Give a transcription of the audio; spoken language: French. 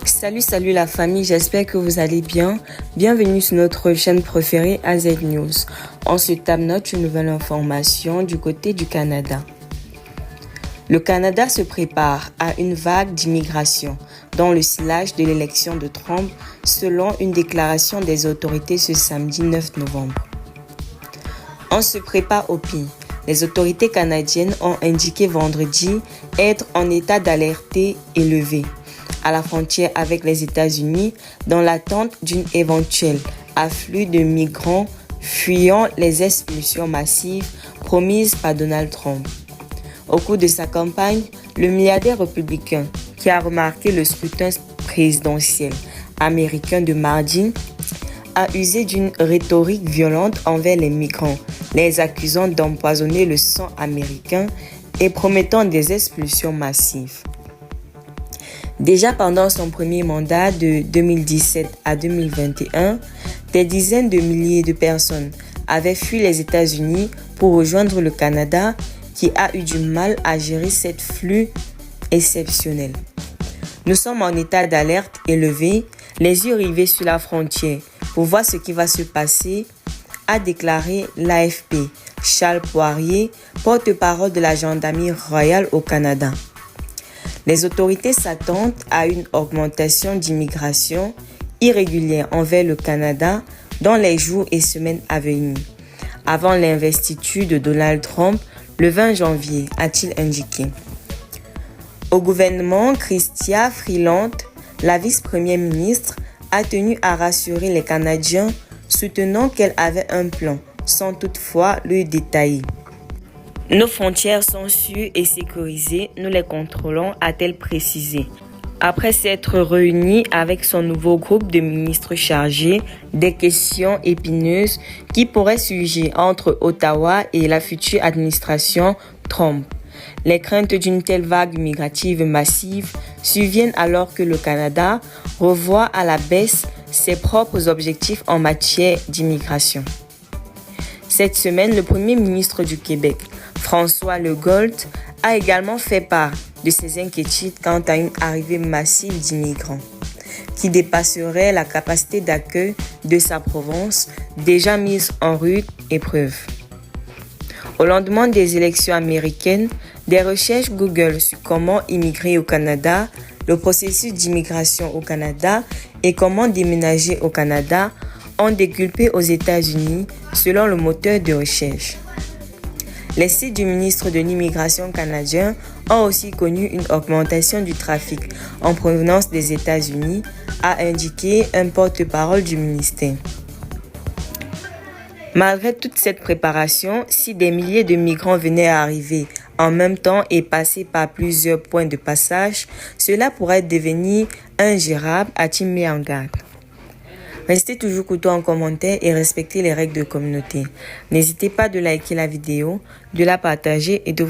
Salut la famille, j'espère que vous allez bien. Bienvenue sur notre chaîne préférée AZ News. On se tape notre nouvelle information du côté du Canada. Le Canada se prépare à une vague d'immigration dans le sillage de l'élection de Trump, selon une déclaration des autorités ce samedi 9 novembre. On se prépare au pire. Les autorités canadiennes ont indiqué vendredi être en état d'alerte élevé à la frontière avec les États-Unis dans l'attente d'une éventuelle afflux de migrants fuyant les expulsions massives promises par Donald Trump. Au cours de sa campagne, le milliardaire républicain, qui a remarqué le scrutin présidentiel américain de mardi, a usé d'une rhétorique violente envers les migrants, les accusant d'empoisonner le sang américain et promettant des expulsions massives. Déjà pendant son premier mandat de 2017 à 2021, des dizaines de milliers de personnes avaient fui les États-Unis pour rejoindre le Canada, qui a eu du mal à gérer cette flux exceptionnel. Nous sommes en état d'alerte élevé, les yeux rivés sur la frontière pour voir ce qui va se passer, a déclaré l'AFP Charles Poirier, porte-parole de la Gendarmerie royale au Canada. Les autorités s'attendent à une augmentation d'immigration irrégulière envers le Canada dans les jours et semaines à venir, avant l'investiture de Donald Trump le 20 janvier, a-t-il indiqué. Au gouvernement, Chrystia Freeland, la vice-première ministre, a tenu à rassurer les Canadiens, soutenant qu'elle avait un plan, sans toutefois le détailler. Nos frontières sont sûres et sécurisées, nous les contrôlons, a-t-elle précisé. Après s'être réunie avec son nouveau groupe de ministres chargés des questions épineuses qui pourraient surgir entre Ottawa et la future administration Trump. Les craintes d'une telle vague migrative massive surviennent alors que le Canada revoit à la baisse ses propres objectifs en matière d'immigration. Cette semaine, le Premier ministre du Québec, François Legault, a également fait part de ses inquiétudes quant à une arrivée massive d'immigrants qui dépasserait la capacité d'accueil de sa province, déjà mise en rude épreuve. Au lendemain des élections américaines, des recherches Google sur comment immigrer au Canada, le processus d'immigration au Canada et comment déménager au Canada ont décuplé aux États-Unis selon le moteur de recherche. Les sites du ministre de l'Immigration canadien ont aussi connu une augmentation du trafic en provenance des États-Unis, a indiqué un porte-parole du ministère. Malgré toute cette préparation, si des milliers de migrants venaient à arriver en même temps et passer par plusieurs points de passage, cela pourrait devenir ingérable, a-t-il mis en garde. Restez toujours courtois en commentaire et respectez les règles de communauté. N'hésitez pas de liker la vidéo, de la partager et de